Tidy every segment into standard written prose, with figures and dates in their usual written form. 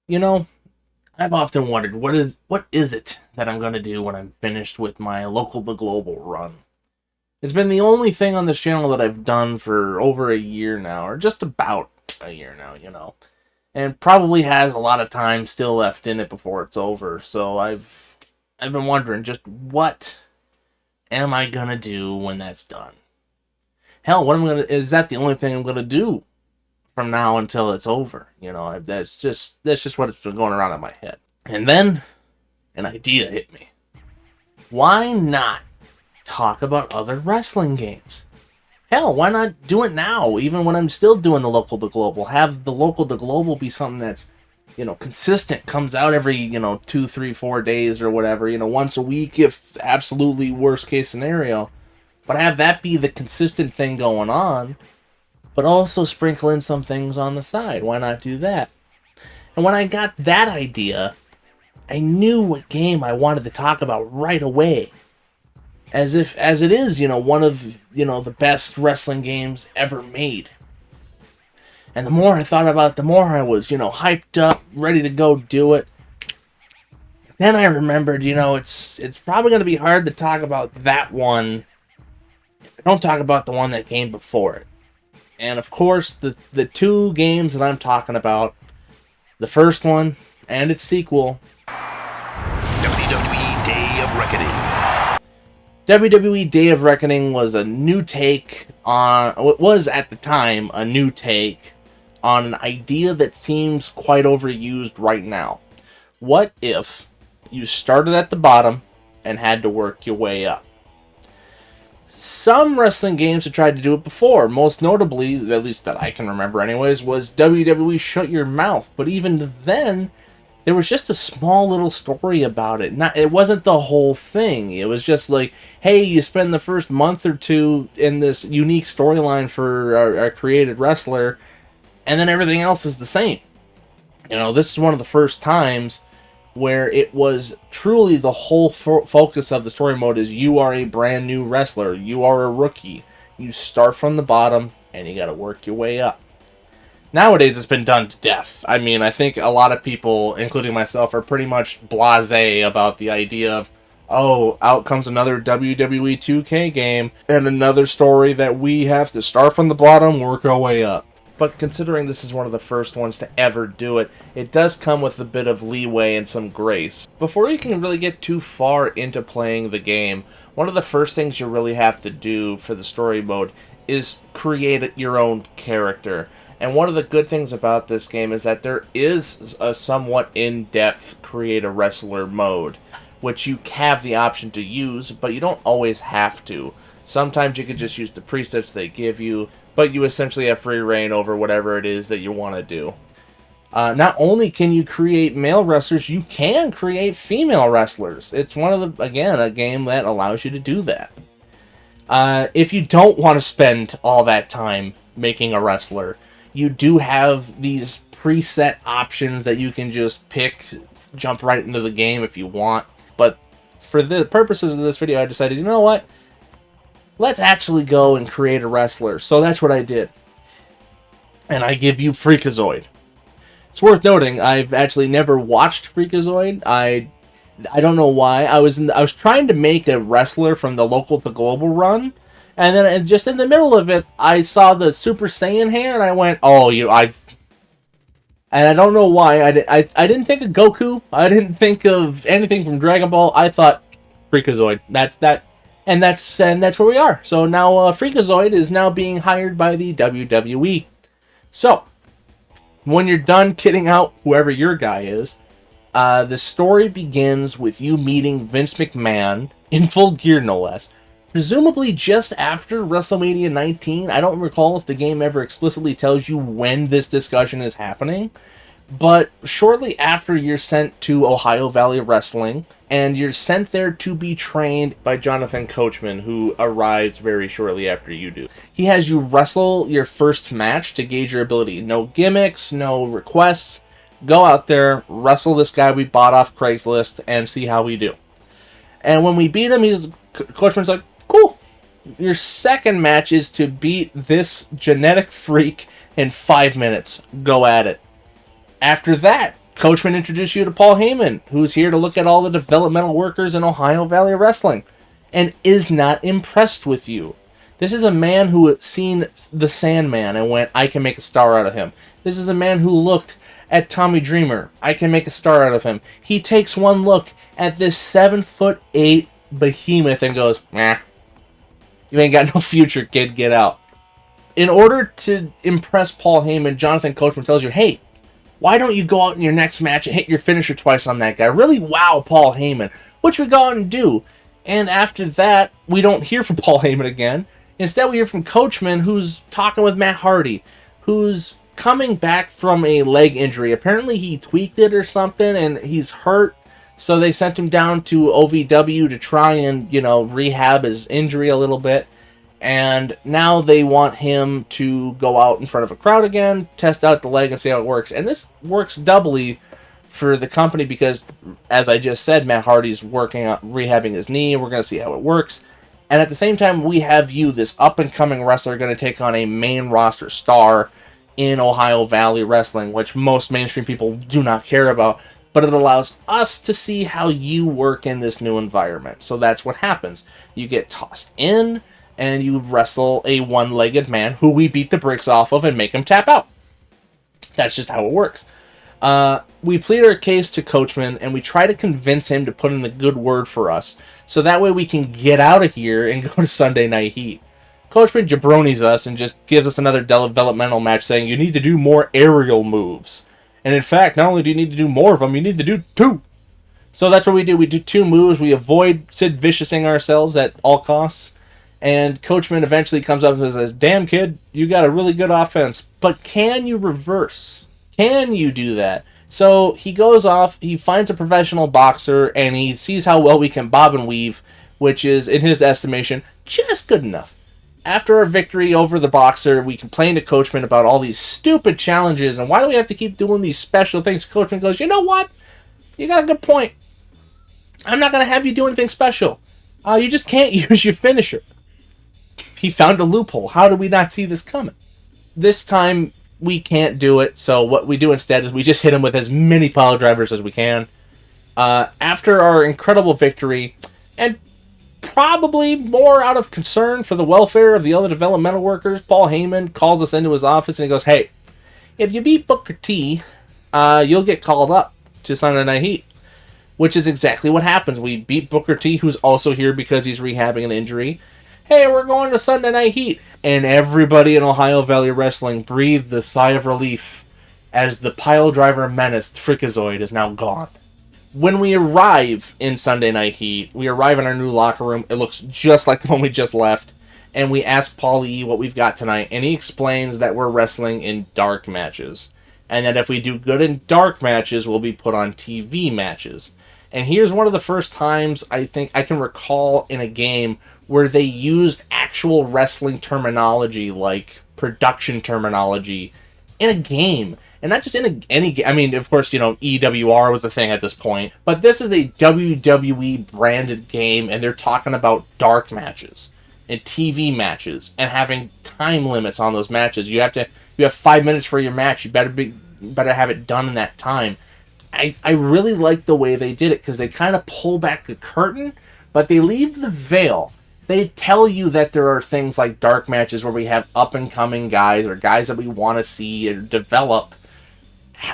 You know, I've often wondered what is it that I'm gonna do when I'm finished with my local to global run. It's been the only thing on this channel that I've done for over a year now, or just about a year now, and probably has a lot of time still left in it before it's over. So I've been wondering just what am I gonna do when that's done? Hell, what am I gonna? Is that the only thing I'm gonna do from now until it's over? That's just what has been going around in my head. And then an idea hit me. Why not talk about other wrestling games? Hell, why not do it now, even when I'm still doing the local to global? Have the local to global be something that's, consistent, comes out every, 2, 3, 4 days or whatever, once a week if absolutely worst case scenario. But have that be the consistent thing going on, but also sprinkle in some things on the side. Why not do that? And when I got that idea, I knew what game I wanted to talk about right away. As it is, one of, the best wrestling games ever made. And the more I thought about it, the more I was, hyped up, ready to go do it. Then I remembered, it's probably going to be hard to talk about that one. I don't talk about the one that came before it. And of course, the two games that I'm talking about, the first one and its sequel, WWE Day of Reckoning. WWE Day of Reckoning was a new take on, what was at the time a new take on an idea that seems quite overused right now. What if you started at the bottom and had to work your way up? Some wrestling games have tried to do it before. Most notably, at least that I can remember anyways, was WWE Shut Your Mouth. But even then, there was just a small little story about it. It wasn't the whole thing. It was just like, hey, you spend the first month or two in this unique storyline for our created wrestler, and then everything else is the same. This is one of the first times where it was truly the whole focus of the story mode is you are a brand new wrestler. You are a rookie. You start from the bottom, and you gotta work your way up. Nowadays, it's been done to death. I mean, I think a lot of people, including myself, are pretty much blasé about the idea of, oh, out comes another WWE 2K game, and another story that we have to start from the bottom, work our way up. But considering this is one of the first ones to ever do it, it does come with a bit of leeway and some grace. Before you can really get too far into playing the game, one of the first things you really have to do for the story mode is create your own character. And one of the good things about this game is that there is a somewhat in-depth create a wrestler mode, which you have the option to use, but you don't always have to. Sometimes you can just use the presets they give you, but you essentially have free reign over whatever it is that you want to do. Not only can you create male wrestlers, you can create female wrestlers. It's one of again, a game that allows you to do that. If you don't want to spend all that time making a wrestler, you do have these preset options that you can just pick, jump right into the game if you want. But for the purposes of this video, I decided, you know what? Let's actually go and create a wrestler. So that's what I did. And I give you Freakazoid. It's worth noting, I've actually never watched Freakazoid. I don't know why. I was trying to make a wrestler from the local to global run, and then just in the middle of it, I saw the Super Saiyan hair, and I went, "Oh, And I don't know why. I didn't think of Goku. I didn't think of anything from Dragon Ball. I thought Freakazoid. And that's where we are. So now Freakazoid is now being hired by the WWE. So when you're done kitting out whoever your guy is, the story begins with you meeting Vince McMahon in full gear, no less. Presumably just after WrestleMania 19. I don't recall if the game ever explicitly tells you when this discussion is happening. But shortly after, you're sent to Ohio Valley Wrestling, and you're sent there to be trained by Jonathan Coachman, who arrives very shortly after you do. He has you wrestle your first match to gauge your ability. No gimmicks, no requests. Go out there, wrestle this guy we bought off Craigslist, and see how we do. And when we beat him, Coachman's like, cool. Your second match is to beat this genetic freak in 5 minutes. Go at it. After that, Coachman introduced you to Paul Heyman, who's here to look at all the developmental workers in Ohio Valley Wrestling, and is not impressed with you. This is a man who had seen the Sandman and went, I can make a star out of him. This is a man who looked at Tommy Dreamer. I can make a star out of him. He takes one look at this 7'8" behemoth and goes, nah, you ain't got no future, kid, get out. In order to impress Paul Heyman, Jonathan Coachman tells you, hey, why don't you go out in your next match and hit your finisher twice on that guy? Really wow Paul Heyman, which we go out and do. And after that, we don't hear from Paul Heyman again. Instead, we hear from Coachman, who's talking with Matt Hardy, who's coming back from a leg injury. Apparently, he tweaked it or something, and he's hurt. So they sent him down to OVW to try and, rehab his injury a little bit. And now they want him to go out in front of a crowd again, test out the leg and see how it works. And this works doubly for the company because, as I just said, Matt Hardy's working on rehabbing his knee. We're going to see how it works. And at the same time, we have you, this up-and-coming wrestler, going to take on a main roster star in Ohio Valley Wrestling, which most mainstream people do not care about. But it allows us to see how you work in this new environment. So that's what happens. You get tossed in, and you wrestle a one-legged man who we beat the brakes off of and make him tap out. That's just how it works. We plead our case to Coachman, and we try to convince him to put in a good word for us, so that way we can get out of here and go to Sunday Night Heat. Coachman jabronis us and just gives us another developmental match saying you need to do more aerial moves. And in fact, not only do you need to do more of them, you need to do 2. So that's what we do. We do 2 moves. We avoid Sid Viciousing ourselves at all costs. And Coachman eventually comes up and says, damn kid, you got a really good offense, but can you reverse? Can you do that? So he goes off, he finds a professional boxer, and he sees how well we can bob and weave, which is, in his estimation, just good enough. After our victory over the boxer, we complain to Coachman about all these stupid challenges, and why do we have to keep doing these special things? Coachman goes, you know what? You got a good point. I'm not going to have you do anything special. You just can't use your finisher. He found a loophole. How did we not see this coming? This time, we can't do it, so what we do instead is we just hit him with as many pile drivers as we can. After our incredible victory, and probably more out of concern for the welfare of the other developmental workers, Paul Heyman calls us into his office and he goes, hey, if you beat Booker T, you'll get called up to Sunday Night Heat. Which is exactly what happens. We beat Booker T, who's also here because he's rehabbing an injury. Hey, we're going to Sunday Night Heat. And everybody in Ohio Valley Wrestling breathed a sigh of relief as the pile driver menace, Freakazoid, is now gone. When we arrive in Sunday Night Heat, we arrive in our new locker room. It looks just like the one we just left. And we ask Paul E what we've got tonight. And he explains that we're wrestling in dark matches. And that if we do good in dark matches, we'll be put on TV matches. And here's one of the first times I think I can recall in a game where they used actual wrestling terminology, like production terminology, in a game. And not just in any game. I mean, of course, EWR was a thing at this point. But this is a WWE branded game, and they're talking about dark matches and TV matches and having time limits on those matches. You have 5 minutes for your match. You better have it done in that time. I really like the way they did it because they kind of pull back the curtain, but they leave the veil. They tell you that there are things like dark matches where we have up-and-coming guys or guys that we want to see or develop.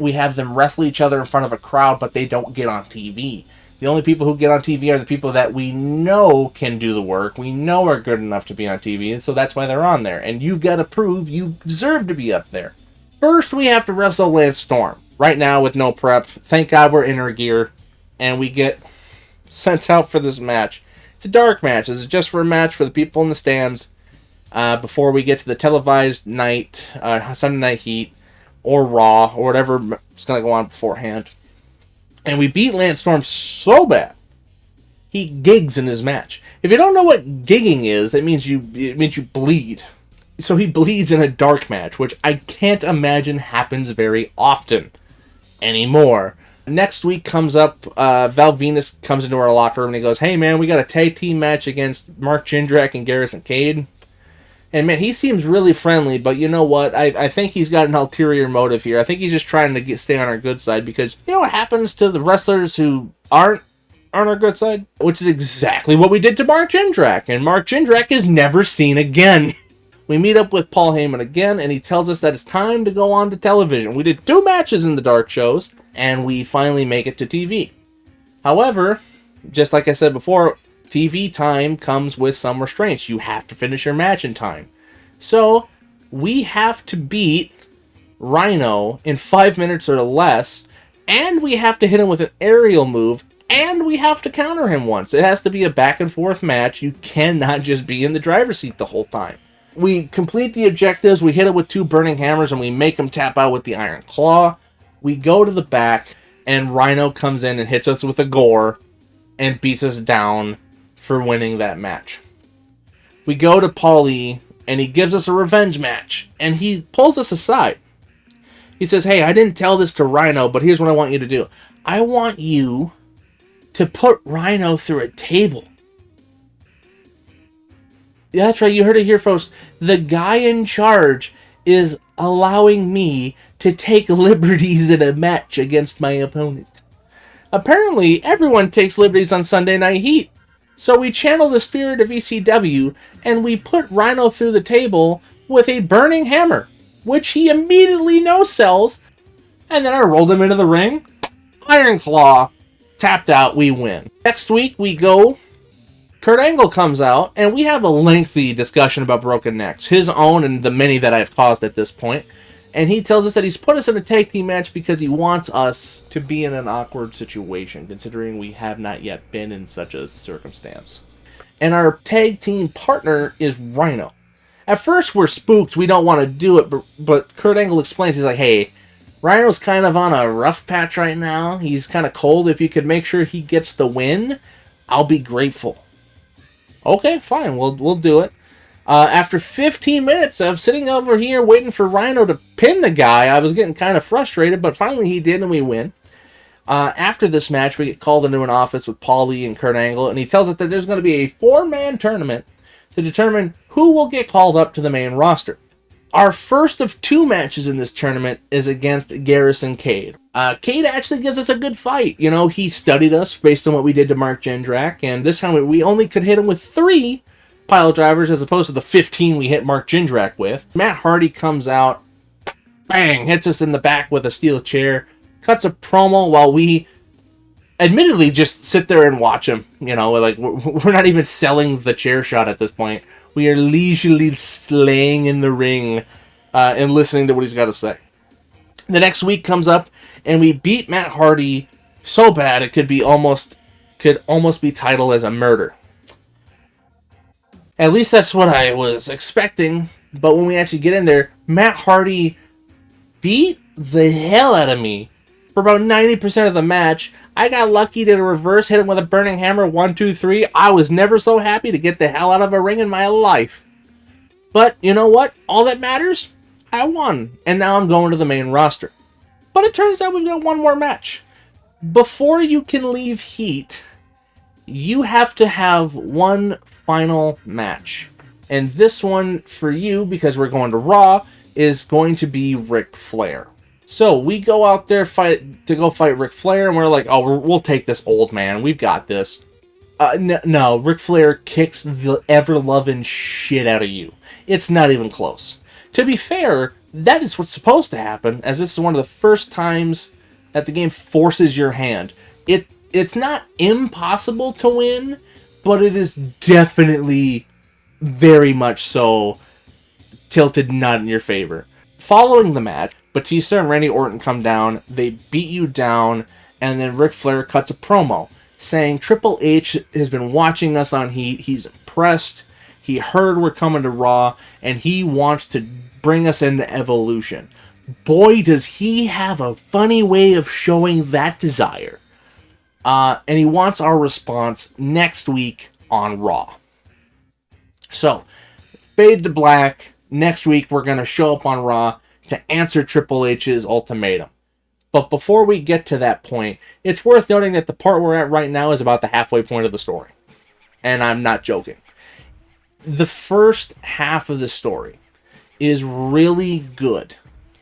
We have them wrestle each other in front of a crowd, but they don't get on TV. The only people who get on TV are the people that we know can do the work, we know are good enough to be on TV, and so that's why they're on there. And you've got to prove you deserve to be up there. First, we have to wrestle Lance Storm. Right now, with no prep. Thank God we're in our gear. And we get sent out for this match. It's a dark match. This is just for a match for the people in the stands. Before we get to the televised night, Sunday Night Heat, or Raw, or whatever is going to go on beforehand. And we beat Lance Storm so bad, he gigs in his match. If you don't know what gigging is, it means you bleed. So he bleeds in a dark match, which I can't imagine happens very often anymore. Next week comes up, Val Venus comes into our locker room and he goes, hey man, we got a tag team match against Mark Jindrak and Garrison Cade. And man, he seems really friendly, but you know what? I think he's got an ulterior motive here. I think he's just trying to stay on our good side, because you know what happens to the wrestlers who aren't on our good side? Which is exactly what we did to Mark Jindrak, and Mark Jindrak is never seen again. We meet up with Paul Heyman again, and he tells us that it's time to go on to television. We did 2 matches in the dark shows, and we finally make it to TV. However, just like I said before, TV time comes with some restraints. You have to finish your match in time. So, we have to beat Rhino in 5 minutes or less, and we have to hit him with an aerial move, and we have to counter him once. It has to be a back and forth match. You cannot just be in the driver's seat the whole time. We complete the objectives, we hit it with 2 burning hammers, and we make him tap out with the Iron Claw. We go to the back, and Rhino comes in and hits us with a gore and beats us down for winning that match. We go to Paulie, and he gives us a revenge match, and he pulls us aside. He says, hey, I didn't tell this to Rhino, but here's what I want you to do. I want you to put Rhino through a table. Yeah, that's right, you heard it here, folks. The guy in charge is allowing me to take liberties in a match against my opponent. Apparently, everyone takes liberties on Sunday Night Heat. So we channel the spirit of ECW, and we put Rhino through the table with a burning hammer, which he immediately no-sells, and then I rolled him into the ring. Iron Claw, tapped out, we win. Next week, we go... Kurt Angle comes out, and we have a lengthy discussion about broken necks, his own and the many that I've caused at this point. And he tells us that he's put us in a tag team match because he wants us to be in an awkward situation, considering we have not yet been in such a circumstance. And our tag team partner is Rhino. At first, we're spooked, we don't want to do it, but Kurt Angle explains, he's like, hey, Rhino's kind of on a rough patch right now, he's kind of cold, if you could make sure he gets the win, I'll be grateful. Okay, fine, we'll do it. After 15 minutes of sitting over here waiting for Rhino to pin the guy, I was getting kind of frustrated, but finally he did and we win. After this match, we get called into an office with Paulie and Kurt Angle, and he tells us that there's going to be a 4-man tournament to determine who will get called up to the main roster. Our first of 2 matches in this tournament is against Garrison Cade. Cade actually gives us a good fight. You know, he studied us based on what we did to Mark Jindrak, and this time we only could hit him with 3 pile drivers as opposed to the 15 we hit Mark Jindrak with. Matt Hardy comes out, bang, hits us in the back with a steel chair, cuts a promo while we admittedly just sit there and watch him. You know, like we're not even selling the chair shot at this point. We are leisurely slaying in the ring and listening to what he's got to say. The next week comes up, and we beat Matt Hardy so bad it could almost be titled as a murder. At least that's what I was expecting. But when we actually get in there, Matt Hardy beat the hell out of me for about 90% of the match. I got lucky to reverse hit him with a burning hammer, 1, 2, 3. I was never so happy to get the hell out of a ring in my life. But you know what? All that matters, I won. And now I'm going to the main roster. But it turns out we've got one more match. Before you can leave Heat, you have to have one final match. And this one for you, because we're going to Raw, is going to be Ric Flair. So we go out there fight Ric Flair, and we're like, oh, we'll take this old man. We've got this. No, Ric Flair kicks the ever-loving shit out of you. It's not even close. To be fair, that is what's supposed to happen, as this is one of the first times that the game forces your hand. It's not impossible to win, but it is definitely very much so tilted not in your favor. Following the match, Batista and Randy Orton come down, they beat you down, and then Ric Flair cuts a promo saying Triple H has been watching us on Heat, he's impressed, he heard we're coming to Raw, and he wants to bring us into Evolution. Boy, does he have a funny way of showing that desire. And he wants our response next week on Raw. So, fade to black. Next week, we're going to show up on Raw to answer Triple H's ultimatum. But before we get to that point, it's worth noting that the part we're at right now is about the halfway point of the story. And I'm not joking. The first half of the story is really good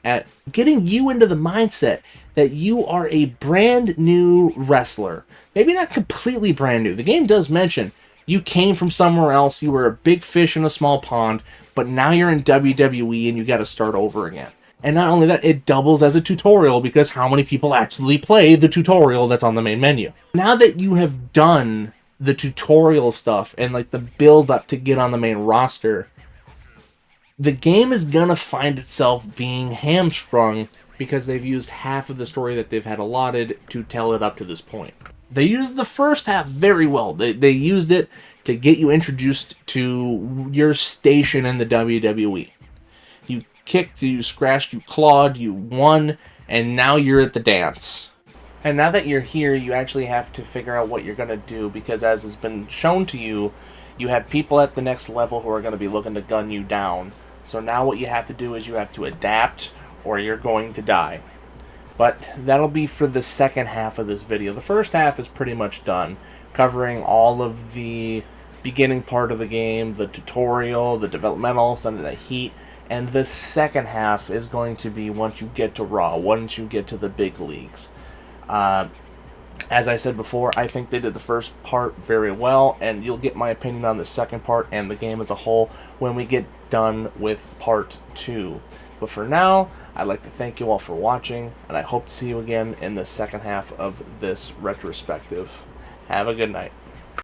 at getting you into the mindset that you are a brand new wrestler. Maybe not completely brand new. The game does mention you came from somewhere else, you were a big fish in a small pond, but now you're in WWE and you got to start over again. And not only that, it doubles as a tutorial because how many people actually play the tutorial that's on the main menu? Now that you have done the tutorial stuff and like the build up to get on the main roster, the game is gonna find itself being hamstrung because they've used half of the story that they've had allotted to tell it up to this point. They used the first half very well. They used it to get you introduced to your station in the WWE. You kicked, you scratched, you clawed, you won, and now you're at the dance. And now that you're here, you actually have to figure out what you're going to do, because as has been shown to you, you have people at the next level who are going to be looking to gun you down. So now what you have to do is you have to adapt, or you're going to die. But that'll be for the second half of this video. The first half is pretty much done, covering all of the beginning part of the game, the tutorial, the developmental, some of the heat, and the second half is going to be once you get to Raw, once you get to the big leagues. As I said before, I think they did the first part very well, and you'll get my opinion on the second part and the game as a whole when we get done with part 2. But for now, I'd like to thank you all for watching, and I hope to see you again in the second half of this retrospective. Have a good night.